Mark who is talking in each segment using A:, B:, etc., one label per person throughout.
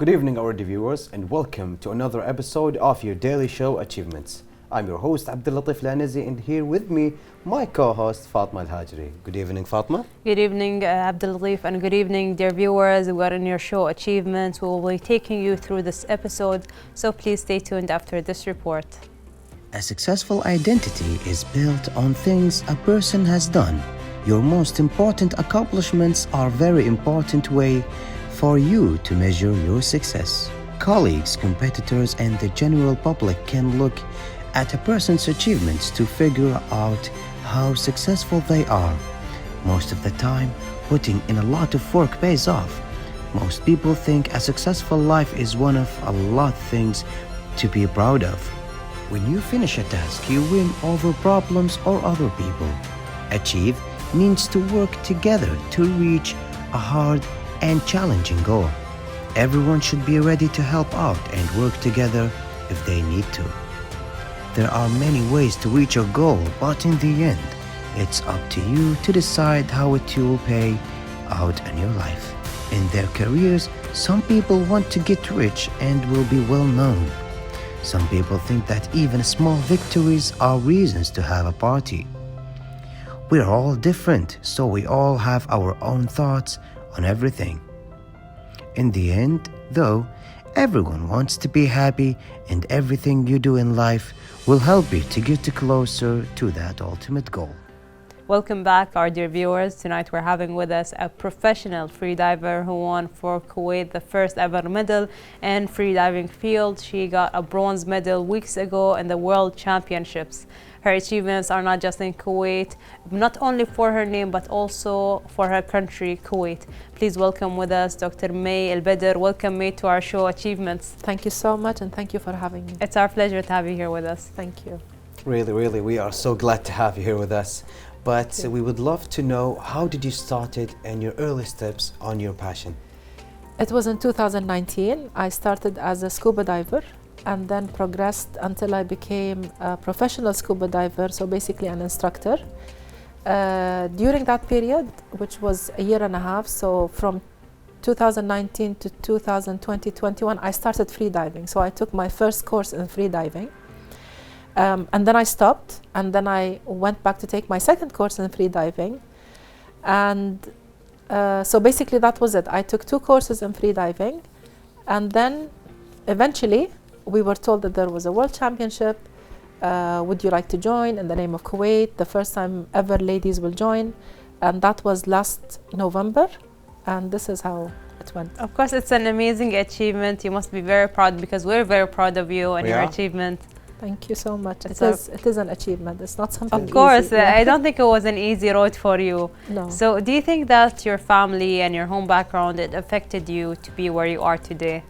A: Good evening, our viewers, and welcome to another episode of your daily show Achievements. I'm your host Abdul Latif Lanazi, and here with me, my co-host Fatma Al-Hajri. Good evening, Fatma.
B: Good evening, Abdul Latif, and good evening, dear viewers. We are in your show Achievements. We will be taking you through this episode, so please stay tuned after this report.
C: A successful identity is built on things a person has done. Your most important accomplishments are a very important way for you to measure your success. Colleagues, competitors, and the general public can look at a person's achievements to figure out how successful they are. Most of the time, putting in a lot of work pays off. Most people think a successful life is one of a lot of things to be proud of. When you finish a task, you win over problems or other people. Achieve means to work together to reach a hard and challenging goal. Everyone should be ready to help out and work together if they need to. There are many ways to reach your goal, but in the end, it's up to you to decide how it will pay out in your life. In their careers, some people want to get rich and will be well known. Some people think that even small victories are reasons to have a party. We're all different, so we all have our own thoughts on everything. In the end, though, everyone wants to be happy, and everything you do in life will help you to get closer to that ultimate goal.
B: Welcome back, our dear viewers. Tonight we're having with us a professional freediver who won for Kuwait the first ever medal in freediving field. She got a bronze medal weeks ago in the World Championships. Her achievements are not just in Kuwait, not only for her name, but also for her country, Kuwait. Please welcome with us Dr. May Al-Badr. Welcome, May, to our show Achievements.
D: Thank you so much, and thank you for having me.
B: It's our pleasure to have you here with us.
D: Thank you.
A: Really, we are so glad to have you here with us. But we would love to know, how did you start it and your early steps on your passion?
D: It was in 2019. I started as a scuba diver and then progressed until I became a professional scuba diver, so basically an instructor. During that period, which was a year and a half, so from 2019 to 2020-21, I started freediving. So I took my first course in freediving. And then I stopped, and then I went back to take my second course in freediving. And so basically that was it. I took 2 courses in freediving, and then eventually we were told that there was a world championship. Would you like to join in the name of Kuwait? The first time ever ladies will join, and that was last November, and this is how it went.
B: Of course, it's an amazing achievement. You must be very proud, because we're very proud of you and your achievement.
D: Thank you so much. It is an achievement. It's not something
B: Of course,
D: easy.
B: I don't think it was an easy road for you.
D: No.
B: So do you think that your family and your home background, it affected you to be where you are today?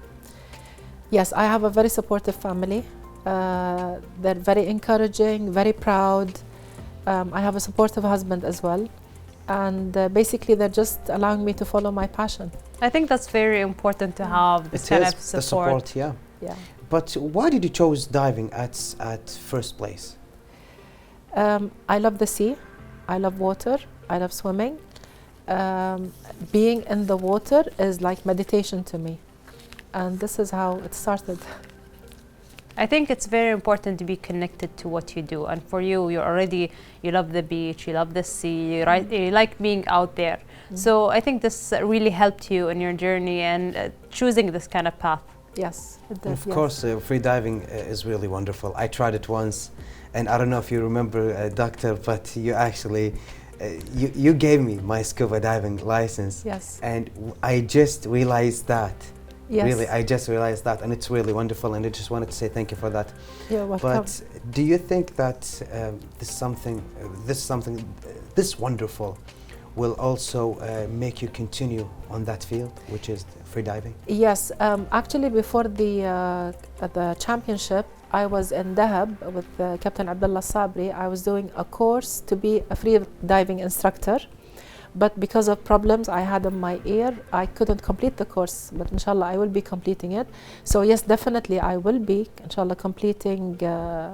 D: Yes, I have a very supportive family. They're very encouraging, very proud. I have a supportive husband as well. And basically, they're just allowing me to follow my passion.
B: I think that's very important to have this kind of support.
A: The support, yeah. But why did you choose diving at first place?
D: I love the sea. I love water. I love swimming. Being in the water is like meditation to me. And this is how it started.
B: I think it's very important to be connected to what you do. And for you, you love the beach, you love the sea, you like being out there. So I think this really helped you in your journey and choosing this kind of path.
D: Yes, it did.
A: Of course, freediving is really wonderful. I tried it once, and I don't know if you remember, Doctor, but you actually, you gave me my scuba diving license.
D: Yes.
A: And I just realized that.
D: Yes.
A: Really, I just realized that, and it's really wonderful, and I just wanted to say thank you for that.
D: You're welcome.
A: But do you think that this wonderful will also make you continue on that field, which is freediving?
D: Yes, actually before the championship, I was in Dahab with Captain Abdullah Sabri. I was doing a course to be a free diving instructor. But because of problems I had in my ear, I couldn't complete the course. But inshallah, I will be completing it. So yes, definitely I will be, inshallah, completing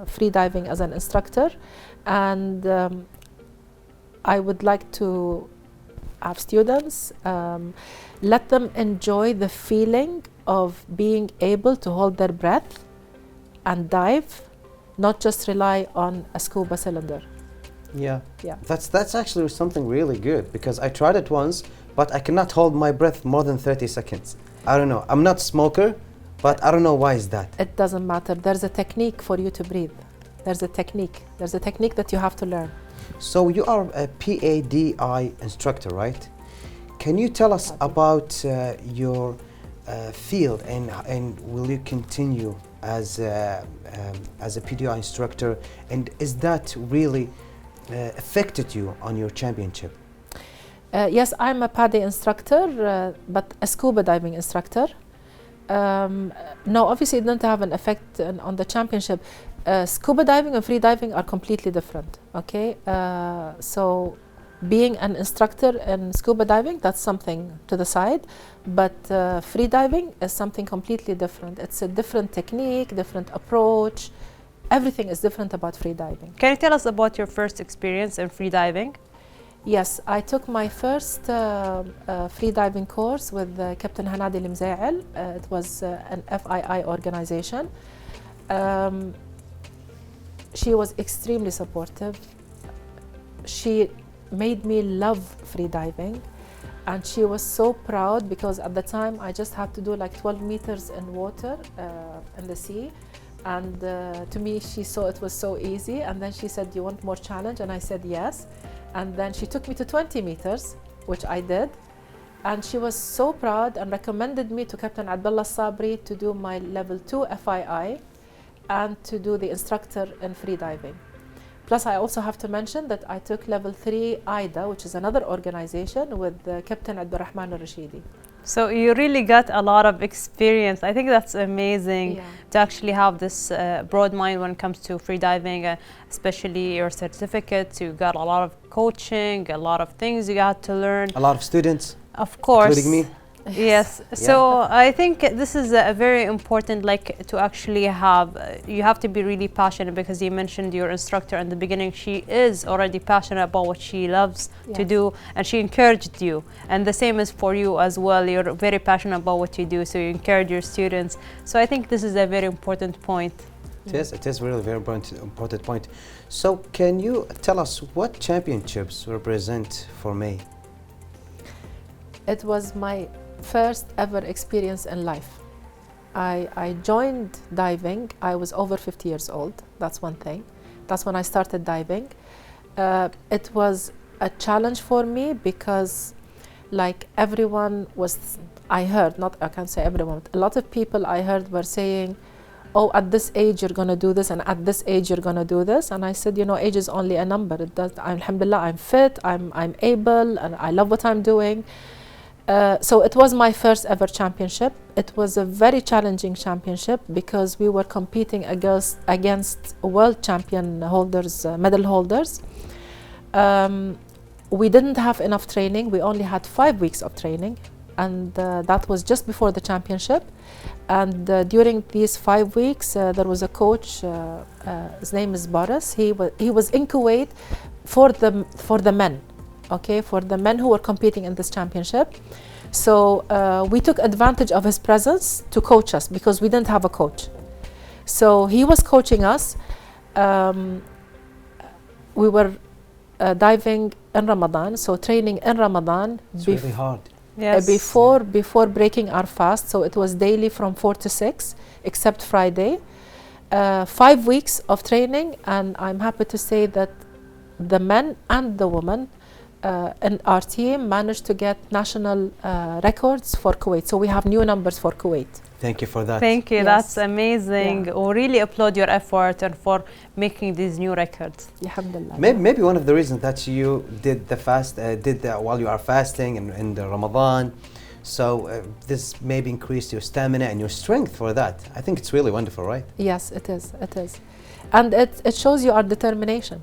D: free diving as an instructor. And I would like to have students, let them enjoy the feeling of being able to hold their breath and dive, not just rely on a scuba cylinder.
A: Yeah.
D: Yeah.
A: That's actually something really good, because I tried it once, but I cannot hold my breath more than 30 seconds. I don't know. I'm not a smoker, but I don't know why is that.
D: It doesn't matter. There's a technique for you to breathe. There's a technique. There's a technique that you have to learn.
A: So you are a PADI instructor, right? Can you tell us about your field, and will you continue as a PDI instructor, and is that really affected you on your championship?
D: Yes, I'm a PADI instructor, but a scuba diving instructor. No, obviously it didn't have an effect on the championship. Scuba diving and free diving are completely different, okay? So being an instructor in scuba diving, that's something to the side, but free diving is something completely different. It's a different technique, different approach. Everything is different about free diving.
B: Can you tell us about your first experience in free diving?
D: Yes, I took my first free diving course with Captain Hanadi Limzail. It was an FII organization. She was extremely supportive. She made me love free diving, and she was so proud because at the time I just had to do like 12 meters in water in the sea, and to me she saw it was so easy, and then she said, "Do you want more challenge?" And I said yes, and then she took me to 20 meters, which I did, and she was so proud and recommended me to Captain Abdullah Sabri to do my level 2 FII and to do the instructor in free diving. Plus, I also have to mention that I took level 3 AIDA, which is another organization with Captain Abdurrahman al-Rashidi.
B: So you really got a lot of experience. I think that's amazing,
D: Yeah.
B: to actually have this broad mind when it comes to free diving, especially your certificates. You got a lot of coaching, a lot of things you got to learn.
A: A lot of students,
B: Of course.
A: including me.
B: Yes. So I think this is a very important, like, to actually have, you have to be really passionate, because you mentioned your instructor in the beginning. She is already passionate about what she loves to do, and she encouraged you. And the same is for you as well. You're very passionate about what you do, so you encourage your students. So I think this is a very important point.
A: It is really very important point. So can you tell us what championships represent for May?
D: It was my first ever experience in life. I joined diving. I was over 50 years old. That's one thing. That's when I started diving. It was a challenge for me because, like, everyone was, I heard, not I can't say everyone, but a lot of people I heard were saying, "Oh, at this age you're gonna do this, and at this age you're gonna do this." And I said, you know, age is only a number. It does. Alhamdulillah, I'm fit. I'm able, and I love what I'm doing. So it was my first ever championship. It was a very challenging championship because we were competing against world champion holders, medal holders. We didn't have enough training. We only had 5 weeks of training, and that was just before the championship. And during these 5 weeks, there was a coach. His name is Boris. He was in Kuwait for the men. Okay, for the men who were competing in this championship. So we took advantage of his presence to coach us because we didn't have a coach. So he was coaching us. We were diving in Ramadan, so training in Ramadan.
A: It's really hard.
B: Yes.
D: Before breaking our fast, so it was daily from 4 to 6, except Friday. 5 weeks of training, and I'm happy to say that the men and the women and our team managed to get national records for Kuwait. So we have new numbers for Kuwait.
A: Thank you for that.
B: Thank you.
D: Yes.
B: That's amazing.
D: Yeah.
B: We really applaud your effort and for making these new records.
D: Alhamdulillah.
A: Maybe one of the reasons that you did the fast, while you are fasting in the Ramadan, so this maybe increased your stamina and your strength for that. I think it's really wonderful, right?
D: Yes, it is. It is, and it shows you our determination.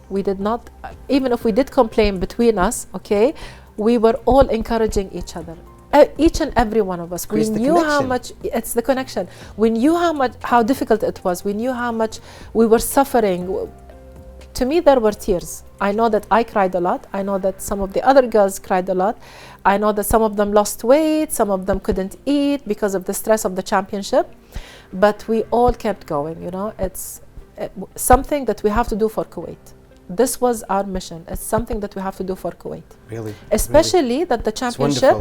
D: We did not, even if we did complain between us, okay, we were all encouraging each other. Each and every one of us. We knew how much, it's the connection. We knew how difficult it was. We knew how much we were suffering. to me, there were tears. I know that I cried a lot. I know that some of the other girls cried a lot. I know that some of them lost weight, some of them couldn't eat because of the stress of the championship. But we all kept going, you know. It's something that we have to do for Kuwait. This was our mission. It's something that we have to do for Kuwait.
A: Really?
D: Especially that the championship,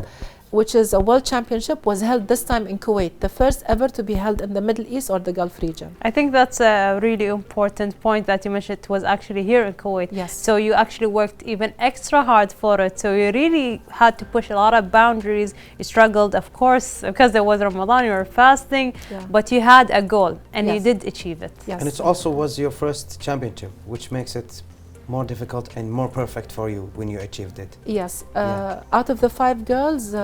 D: which is a world championship, was held this time in Kuwait, the first ever to be held in the Middle East or the Gulf region.
B: I think that's a really important point that you mentioned. It was actually here in Kuwait.
D: Yes.
B: So you actually worked even extra hard for it. So you really had to push a lot of boundaries. You struggled, of course, because there was Ramadan, you were fasting, but you had a goal and you did achieve it.
D: Yes.
A: And it also was your first championship, which makes it more difficult and more perfect for you when you achieved it.
D: Yes. Out of the 5 girls,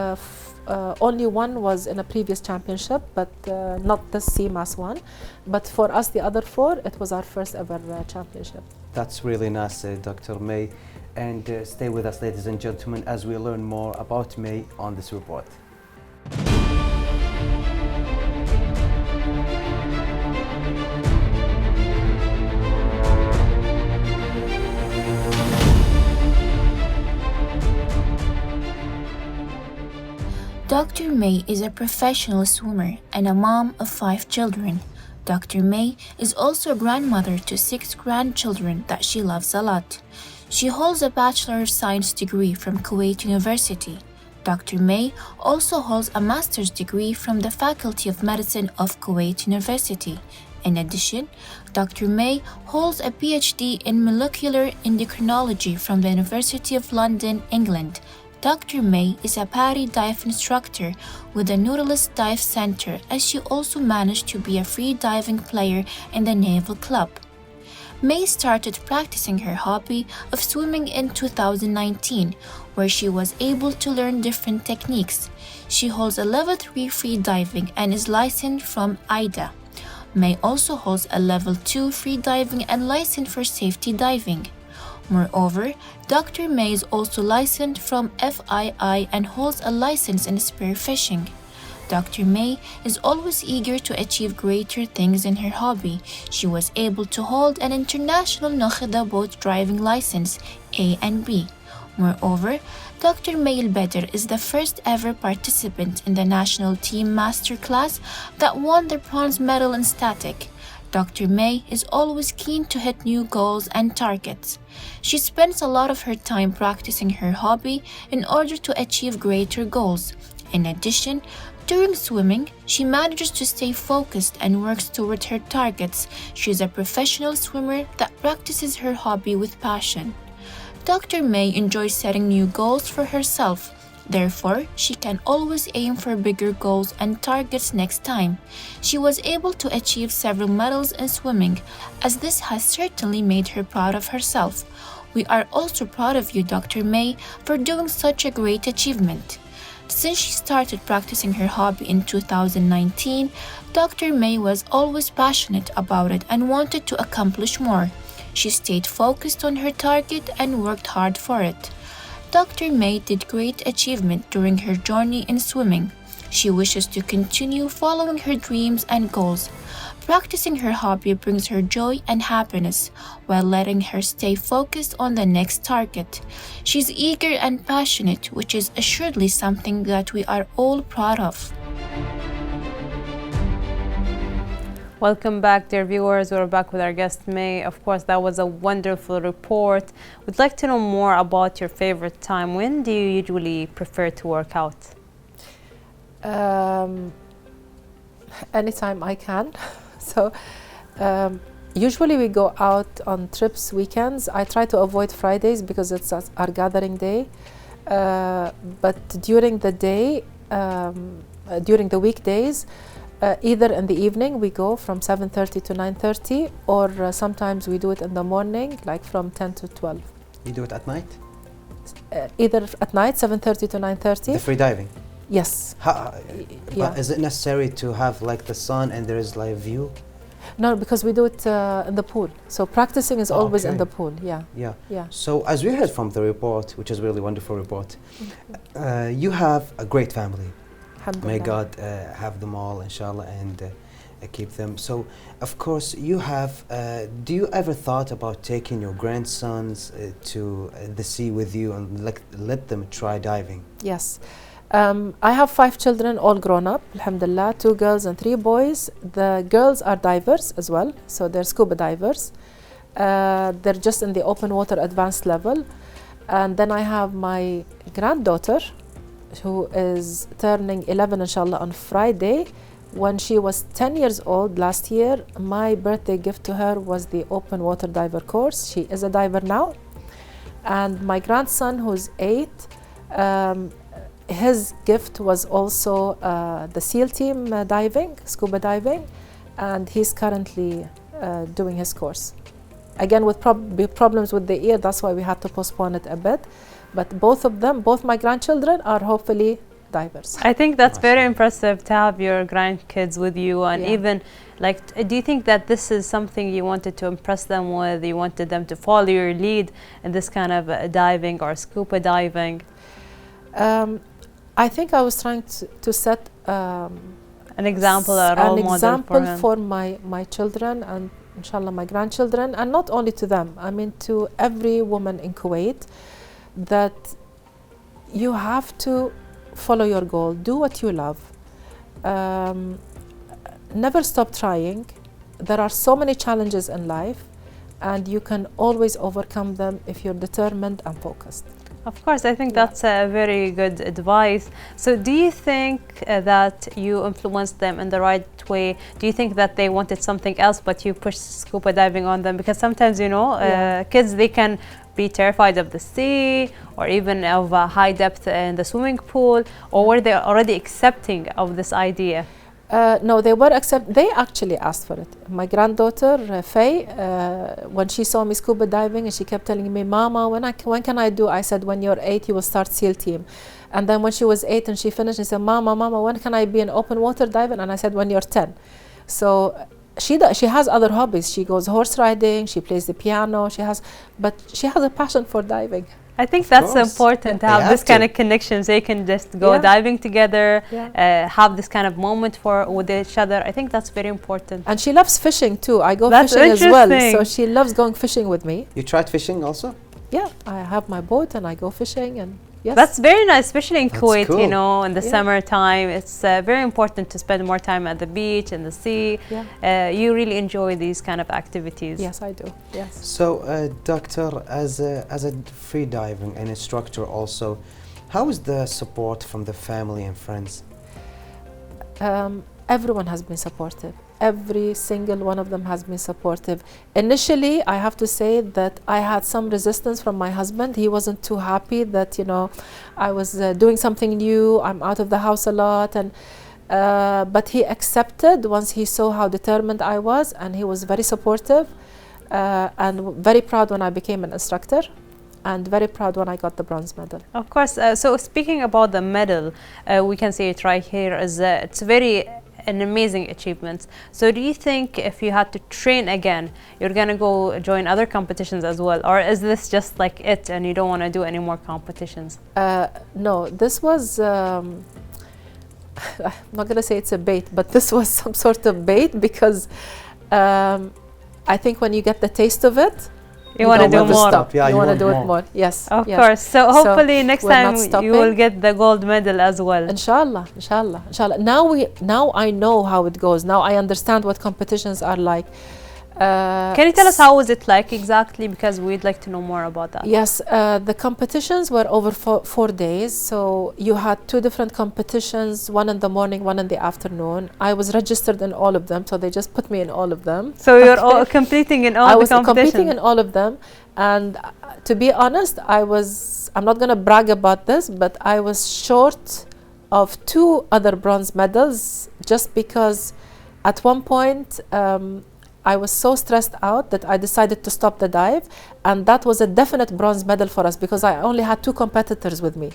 D: only one was in a previous championship, but not the CMAS one. But for us, the other 4, it was our first ever championship.
A: That's really nice, Dr. May. And stay with us, ladies and gentlemen, as we learn more about May on this report.
E: Dr. May is a professional swimmer and a mom of 5 children. Dr. May is also a grandmother to 6 grandchildren that she loves a lot. She holds a Bachelor of Science degree from Kuwait University. Dr. May also holds a master's degree from the Faculty of Medicine of Kuwait University. In addition, Dr. May holds a PhD in molecular endocrinology from the University of London, England. Dr. May is a PADI dive instructor with the Nautilus Dive Center, as she also managed to be a free diving player in the Naval Club. May started practicing her hobby of swimming in 2019, where she was able to learn different techniques. She holds a level 3 free diving and is licensed from IDA. May also holds a level 2 free diving and license for safety diving. Moreover, Dr. May is also licensed from FII and holds a license in spearfishing. Dr. May is always eager to achieve greater things in her hobby. She was able to hold an international Nokhida boat driving license, A and B. Moreover, Dr. May El-Bedr is the first ever participant in the national team master class that won the bronze medal in static. Dr. May is always keen to hit new goals and targets. She spends a lot of her time practicing her hobby in order to achieve greater goals. In addition, during swimming, she manages to stay focused and works toward her targets. She is a professional swimmer that practices her hobby with passion. Dr. May enjoys setting new goals for herself. Therefore, she can always aim for bigger goals and targets next time. She was able to achieve several medals in swimming, as this has certainly made her proud of herself. We are also proud of you, Dr. May, for doing such a great achievement. Since she started practicing her hobby in 2019, Dr. May was always passionate about it and wanted to accomplish more. She stayed focused on her target and worked hard for it. Dr. May did great achievement during her journey in swimming. She wishes to continue following her dreams and goals. Practicing her hobby brings her joy and happiness, while letting her stay focused on the next target. She's eager and passionate, which is assuredly something that we are all proud of.
B: Welcome back, dear viewers. We're back with our guest, May. Of course, that was a wonderful report. We'd like to know more about your favorite time. When do you usually prefer to work out?
D: Anytime I can. So usually we go out on trips weekends. I try to avoid Fridays because it's our gathering day. But during the day, during the weekdays, either in the evening we go from 7:30 to 9:30, or sometimes we do it in the morning, like from 10 to 12.
A: You do it at night?
D: Either at night, 7:30 to 9:30.
A: The free diving?
D: Yes.
A: But is it necessary to have like the sun and there is like view?
D: No, because we do it in the pool. So practicing is always in the pool. Yeah.
A: Yeah. So as we heard from the report, which is a really wonderful report, you have a great family. May God have them all, inshallah, and keep them. So, of course, you have. Do you ever thought about taking your grandsons to the sea with you and let them try diving?
D: Yes. I have 5 children, all grown up, alhamdulillah, 2 girls and 3 boys. The girls are divers as well, so they're scuba divers. They're just in the open water advanced level. And then I have my granddaughter, who is turning 11 inshallah on Friday. When she was 10 years old last year, my birthday gift to her was the open water diver course. She is a diver now. And my grandson, who's 8, his gift was also the SEAL team diving, scuba diving, and he's currently doing his course. Again, with problems with the ear, that's why we had to postpone it a bit. But both of them, both my grandchildren, are hopefully divers.
B: I think that's very impressive to have your grandkids with you, and even like, do you think that this is something you wanted to impress them with? You wanted them to follow your lead in this kind of diving or scuba diving?
D: I think I was trying to set
B: an example, a role model
D: for my children and inshallah my grandchildren, and not only to them, I mean to every woman in Kuwait, that you have to follow your goal, do what you love, never stop trying. There are so many challenges in life, and you can always overcome them if you're determined and focused.
B: Of course, I think that's a very good advice. So do you think that you influenced them in the right way? Do you think that they wanted something else but you pushed scuba diving on them? Because sometimes, you know, kids, they can be terrified of the sea or even of high depth in the swimming pool, or were they already accepting of this idea?
D: No, they were they actually asked for it. My granddaughter, Faye, when she saw me scuba diving, and she kept telling me, Mama, when can I do? I said, when you're 8, you will start SEAL team. And then when she was 8 and she finished, she said, Mama, when can I be an open water diver? And I said, when you're 10. So she has other hobbies. She goes horse riding, she plays the piano, but she has a passion for diving.
B: I think that's important to have this kind of connections. They can just go diving together, have this kind of moment with each other. I think that's very important.
D: And she loves fishing too. I go fishing as well, so she loves going fishing with me.
A: You tried fishing also?
D: Yeah, I have my boat and I go fishing, and yes.
B: That's very nice, especially in Kuwait,
A: cool.
B: you know, in the summertime. It's very important to spend more time at the beach and the sea. You really enjoy these kind of activities.
D: Yes, I do. Yes.
A: So, Doctor, as a free diving and instructor also, how is the support from the family and friends?
D: Everyone has been supportive. Every single one of them has been supportive. Initially, I have to say that I had some resistance from my husband. He wasn't too happy that, you know, I was doing something new. I'm out of the house a lot, and but he accepted once he saw how determined I was, and he was very supportive and very proud when I became an instructor, and very proud when I got the bronze medal.
B: Of course. So speaking about the medal, we can see it right here. It's an amazing achievement. So do you think if you had to train again, you're gonna go join other competitions as well, or is this just like it and you don't want to do any more competitions?
D: No, this was I'm not gonna say it's a bait, but this was some sort of bait, because I think when you get the taste of it,
B: you want to do more.
A: Yeah,
D: you want to do it more. Yes.
B: Of course. So hopefully next time you will get the gold medal as well.
D: Inshallah, inshallah, inshallah. Now I know how it goes. Now I understand what competitions are like.
B: Can you tell us how was it like exactly? Because we'd like to know more about that.
D: Yes, the competitions were over 4 days. So you had 2 different competitions, one in the morning, one in the afternoon. I was registered in all of them, so they just put me in all of them.
B: So you're all competing in all the competitions?
D: I was competing in all of them. And to be honest, I'm not going to brag about this, but I was short of 2 other bronze medals, just because at one point, I was so stressed out that I decided to stop the dive, and that was a definite bronze medal for us, because I only had 2 competitors with me.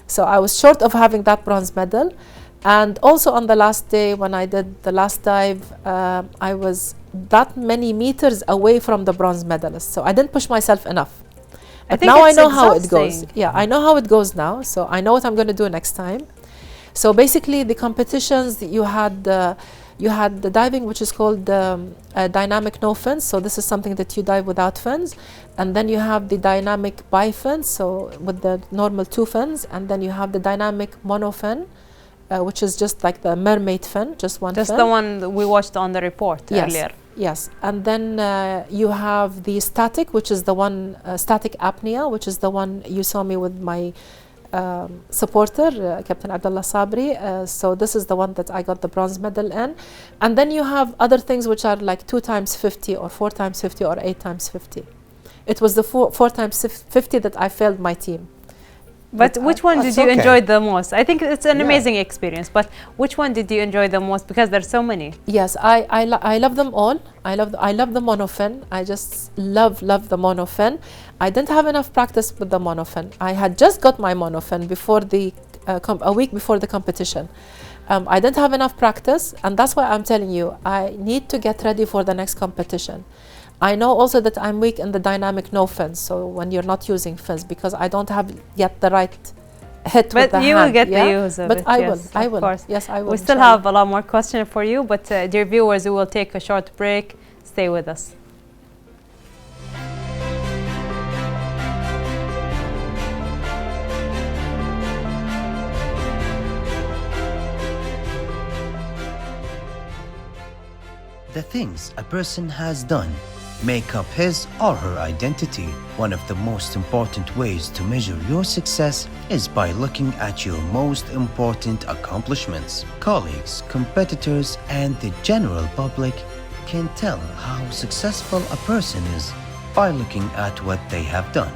D: So I was short of having that bronze medal. And also on the last day when I did the last dive, I was that many meters away from the bronze medalist. So I didn't push myself enough. But now I know how it goes. Yeah, I know how it goes now. So I know what I'm going to do next time. So basically the competitions, you had You had the diving, which is called dynamic no fins. So this is something that you dive without fins. And then you have the dynamic bifins, so with the normal 2 fins. And then you have the dynamic monofin, which is just like the mermaid fin, just one fin.
B: Just the one that we watched on the report earlier.
D: Yes, and then you have the static, which is the one, static apnea, which is the one you saw me with my supporter, Captain Abdullah Sabri. So this is the one that I got the bronze medal in. And then you have other things which are like 2 times 50 or 4 times 50 or 8 times 50. It was the 4 times 50 that I failed my team.
B: But which one did you enjoy the most? I think it's an amazing experience, but which one did you enjoy the most? Because there's so many.
D: Yes, I love them all. I love the monofin. I just love the monofin. I didn't have enough practice with the monofin. I had just got my monofin before the a week before the competition. I didn't have enough practice, and that's why I'm telling you, I need to get ready for the next competition. I know also that I'm weak in the dynamic no fins, so when you're not using fins, because I don't have yet the right hit with the hand.
B: But you will get the use of it.
D: But I will.
B: Of course.
D: Yes, I will.
B: We still have a lot more questions for you, but dear viewers, we will take a short break. Stay with us.
C: The things a person has done make up his or her identity. One of the most important ways to measure your success is by looking at your most important accomplishments. Colleagues, competitors, and the general public can tell how successful a person is by looking at what they have done.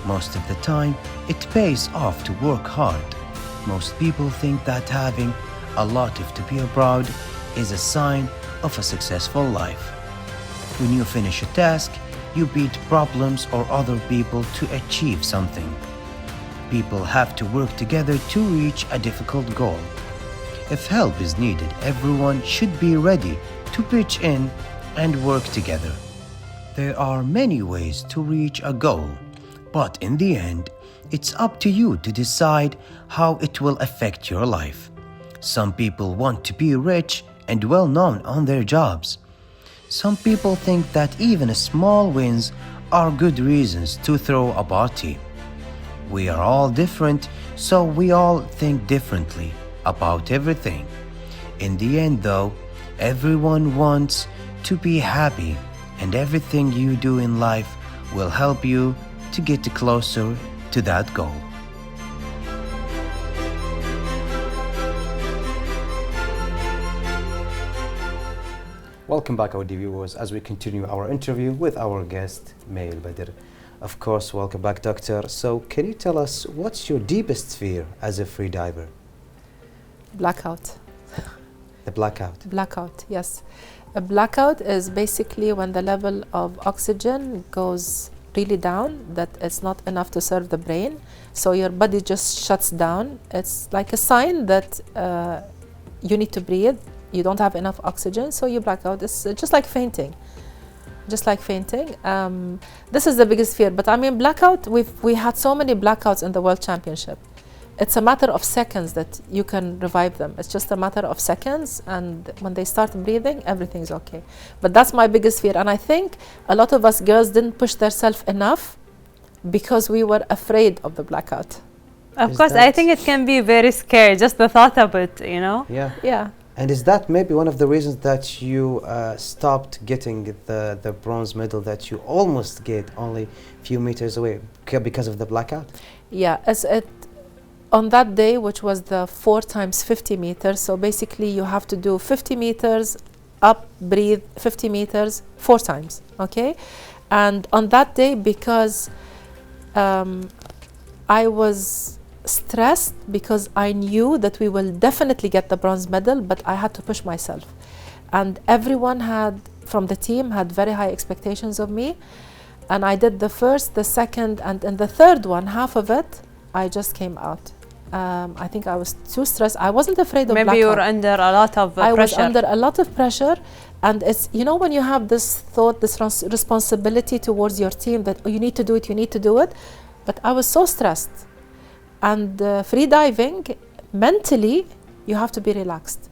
C: Most of the time, it pays off to work hard. Most people think that having a lot to be proud is a sign of a successful life. When you finish a task, you beat problems or other people to achieve something. People have to work together to reach a difficult goal. If help is needed, everyone should be ready to pitch in and work together. There are many ways to reach a goal, but in the end, it's up to you to decide how it will affect your life. Some people want to be rich and well known on their jobs. Some people think that even small wins are good reasons to throw a party. We are all different, so we all think differently about everything. In the end, though, everyone wants to be happy, and everything you do in life will help you to get closer to that goal.
A: Welcome back, our viewers, as we continue our interview with our guest, May Al-Badr. Of course, welcome back, Doctor. So, can you tell us what's your deepest fear as a free diver?
D: Blackout.
A: The blackout.
D: Blackout, yes. A blackout is basically when the level of oxygen goes really down, that it's not enough to serve the brain, so your body just shuts down. It's like a sign that you need to breathe. You don't have enough oxygen, so you black out. It's just like fainting. Just like fainting. This is the biggest fear. But I mean, blackout, we had so many blackouts in the World Championship. It's a matter of seconds that you can revive them. It's just a matter of seconds, and when they start breathing, everything's okay. But that's my biggest fear. And I think a lot of us girls didn't push themselves enough because we were afraid of the blackout.
B: Of course, I think it can be very scary, just the thought of it, you know?
A: Yeah.
D: Yeah.
A: And is that maybe one of the reasons that you stopped getting the bronze medal that you almost get only a few meters away because of the blackout?
D: Yeah, on that day, which was the 4 times 50 meters, so basically you have to do 50 meters, up, breathe, 50 meters, 4 times, okay? And on that day, because I was stressed because I knew that we will definitely get the bronze medal, but I had to push myself. And everyone from the team had very high expectations of me. And I did the first, the second, and in the third one, half of it, I just came out. I think I was too stressed. I wasn't afraid of blackout.
B: Maybe you were under a lot of pressure.
D: I was under a lot of pressure. And it's, you know, when you have this thought, this responsibility towards your team that, oh, you need to do it, you need to do it. But I was so stressed. And free diving, mentally, you have to be relaxed.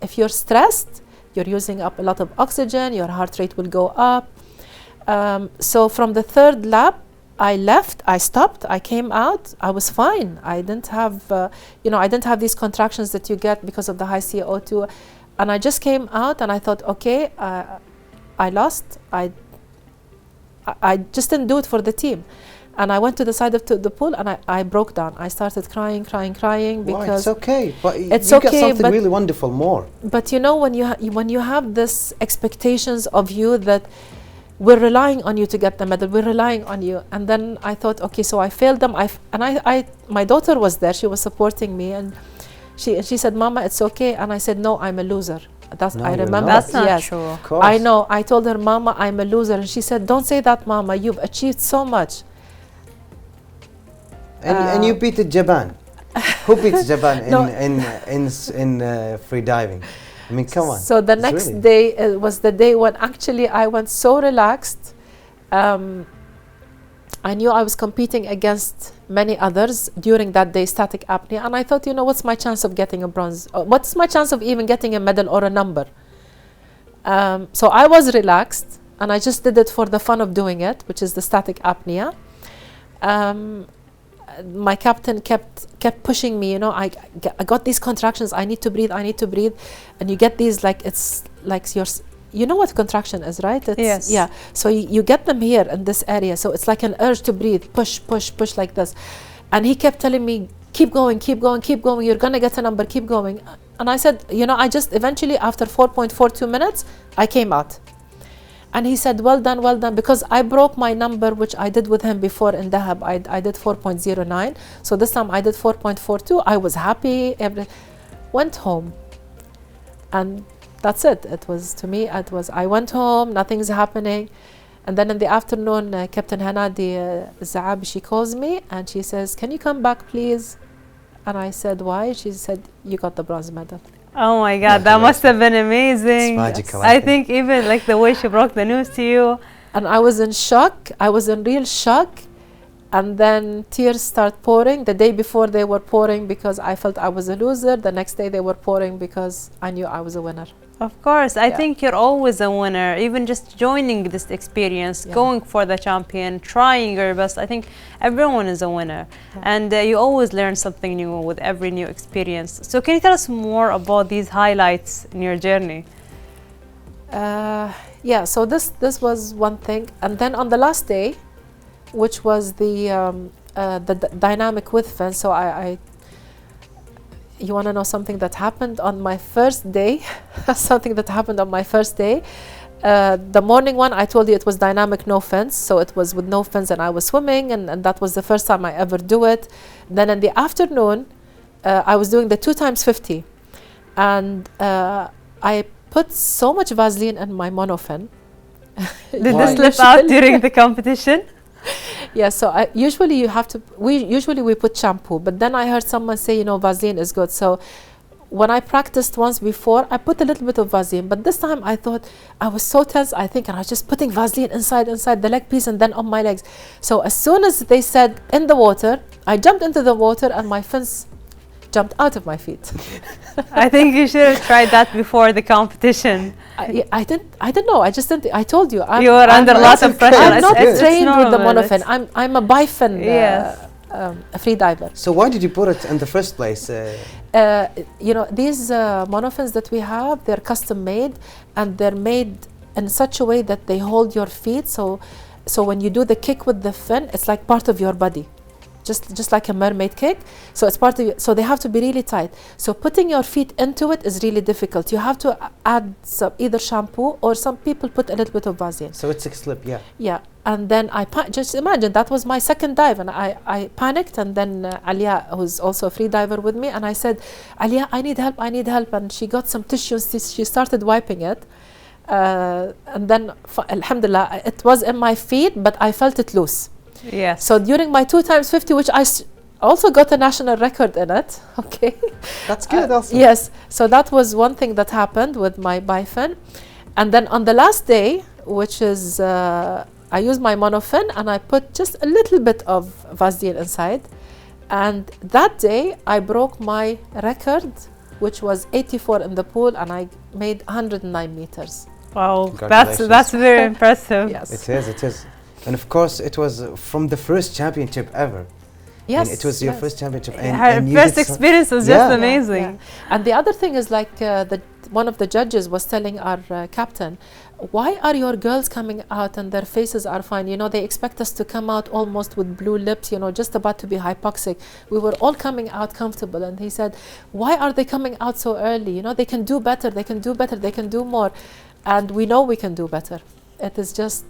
D: if you're stressed, you're using up a lot of oxygen, your heart rate will go up. So from the third lap, I left, I stopped, I came out, I was fine. I didn't have, I didn't have these contractions that you get because of the high CO2. And I just came out and I thought, okay, I lost. I just didn't do it for the team. And I went to the side of the pool and I broke down. I started crying because
A: it's okay, but
D: it's
A: you
D: okay,
A: got something
D: but
A: really wonderful more.
D: But when you have this expectations of you that we're relying on you to get the medal, we're relying on you, and then I thought, okay, so I failed them. My daughter was there, she was supporting me, and she said, Mama, it's okay. And I said, no, I'm a loser.
A: No,
D: I
A: you're
D: remember.
A: not.
B: That's not
D: Yes.
B: true.
A: Of course.
D: I know. I told her, Mama, I'm a loser, and she said, don't say that, Mama. You've achieved so much.
A: And you beat Japan. Who beats Japan
D: No.
A: in free diving? I mean, come on.
D: So the
A: It's
D: next
A: really-
D: day was the day when actually I went so relaxed. I knew I was competing against many others during that day, static apnea, and I thought, what's my chance of getting a bronze? What's my chance of even getting a medal or a number? So I was relaxed, and I just did it for the fun of doing it, which is the static apnea. My captain kept pushing me. I got these contractions. I need to breathe. And you get these it's like you know what contraction is, right?
B: Yes.
D: Yeah. So you get them here in this area. So it's like an urge to breathe. Push like this. And he kept telling me, keep going. You're gonna get a number. Keep going. And I said, I just eventually after 4.42 minutes, I came out. And he said, well done, because I broke my number, which I did with him before in Dahab. I did 4.09. So this time I did 4.42. I was happy. Went home. And that's it. I went home, nothing's happening. And then in the afternoon, Captain Hanadi Zaab, she calls me and she says, can you come back, please? And I said, why? She said, you got the bronze medal.
B: Oh my God, that must have been amazing.
A: It's magical.
B: I think even like the way she broke the news to you.
D: And I was in shock. I was in real shock. And then tears start pouring. The day before they were pouring because I felt I was a loser. The next day they were pouring because I knew I was a winner.
B: Of course, I
D: Yeah.
B: think you're always a winner. Even just joining this experience,
D: Yeah.
B: going for the champion, trying your best. I think everyone is a winner.
D: Yeah.
B: And you always learn something new with every new experience. So can you tell us more about these highlights in your journey?
D: Yeah, so this was one thing. And then on the last day, which was the dynamic width fence, so you want to know something that happened on my first day? Something that happened on my first day. The morning one, I told you it was dynamic no fence, so it was with no fence and I was swimming, and that was the first time I ever do it. Then in the afternoon, I was doing the 2 times 50, and I put so much Vaseline in my monofin.
B: Did
A: Why?
B: this slip out during the competition?
D: Yeah, so usually we put shampoo, but then I heard someone say, Vaseline is good. So when I practiced once before, I put a little bit of Vaseline, but this time I thought I was so tense, I think, and I was just putting Vaseline inside the leg piece and then on my legs. So as soon as they said in the water, I jumped into the water and my fins jumped out of my feet.
B: I think you should have tried that before the competition.
D: I didn't know. I just didn't. I told you.
B: You were under lots of pressure.
D: I'm not
B: It's
D: trained with the
B: normal.
D: monofin. I'm a bifin
B: Yes.
D: a free diver.
A: So why did you put it in the first place?
D: These monofins that we have, they're custom made, and they're made in such a way that they hold your feet. So when you do the kick with the fin, it's like part of your body. Just like a mermaid kick, so it's part of you. So they have to be really tight. So putting your feet into it is really difficult. You have to add either shampoo, or some people put a little bit of Vaseline.
A: So it's a slip, yeah.
D: Yeah, and then just imagine that was my second dive, and I panicked, and then Alia, who's also a free diver with me, and I said, Alia, I need help, and she got some tissues. She started wiping it, and then alhamdulillah, it was in my feet, but I felt it loose.
B: Yes.
D: So during my 2 times 50, which I also got a national record in it, okay.
A: That's good also.
D: Yes, so that was one thing that happened with my bifin. And then on the last day, which is, I used my monofin and I put just a little bit of Vaseline inside. And that day, I broke my record which was 84 in the pool, and I made 109 meters.
B: Wow,
A: Congratulations.
B: that's very impressive.
D: Yes.
A: It is. And of course, it was from the first championship ever.
D: Yes.
A: And it was your
D: yes.
A: first championship.
B: Her
A: you
B: first
A: did so-
B: experience was
A: Yeah.
B: just
A: Yeah,
B: amazing.
D: Yeah. And the other thing is like one of the judges was telling our captain, why are your girls coming out and their faces are fine? You know, they expect us to come out almost with blue lips, you know, just about to be hypoxic. We were all coming out comfortable. And he said, why are they coming out so early? You know, they can do better, they can do better, they can do more. And we know we can do better. It is just,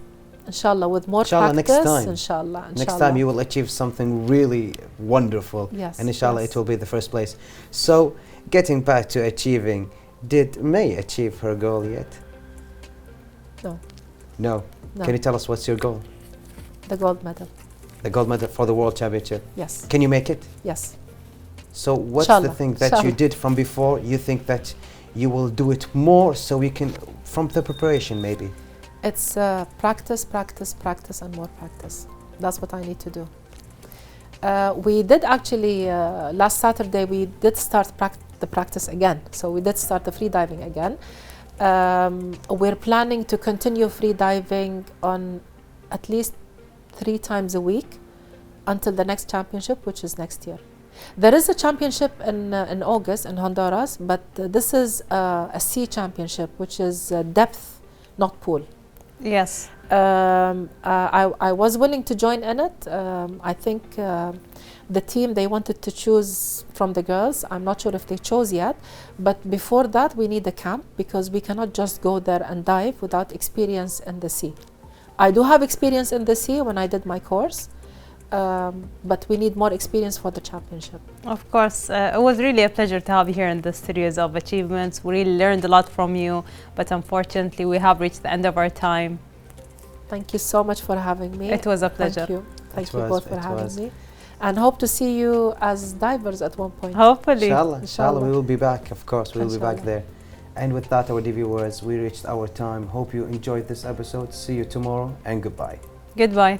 D: inshallah, with more
A: Inshallah,
D: practice,
A: next time.
D: inshallah.
A: Next time you will achieve something really wonderful.
D: Yes,
A: And inshallah,
D: yes.
A: it will be the first place. So, getting back to achieving, did May achieve her goal yet?
D: No.
A: No.
D: No.
A: Can you tell us what's your goal?
D: The gold medal.
A: The gold medal for the World Championship.
D: Yes.
A: Can you make it?
D: Yes.
A: So what's the
D: Inshallah,
A: thing that you
D: inshallah.
A: did from before you think that you will do it more so we can, from the preparation maybe?
D: It's practice, practice, practice, and more practice. That's what I need to do. We did actually, last Saturday, we did start the practice again. So we did start the free diving again. We're planning to continue free diving on at least 3 times a week until the next championship, which is next year. There is a championship in August in Honduras, but this is a sea championship, which is depth, not pool.
B: Yes.
D: I was willing to join in it. I think the team, they wanted to choose from the girls. I'm not sure if they chose yet, but before that we need a camp because we cannot just go there and dive without experience in the sea. I do have experience in the sea when I did my course, but we need more experience for the championship.
B: Of course, it was really a pleasure to have you here in this series of achievements. We really learned a lot from you, but unfortunately we have reached the end of our time.
D: Thank you so much for having me.
B: It was a pleasure.
D: Thank you. Thank
A: It
D: you
A: was,
D: both for
A: it
D: having
A: was.
D: me. And hope to see you as divers at one point.
B: Hopefully.
A: Inshallah, we will be back, of course, we will be back
D: Inshallah.
A: there. And with that, our viewers, we reached our time. Hope you enjoyed this episode. See you tomorrow and goodbye.
B: Goodbye.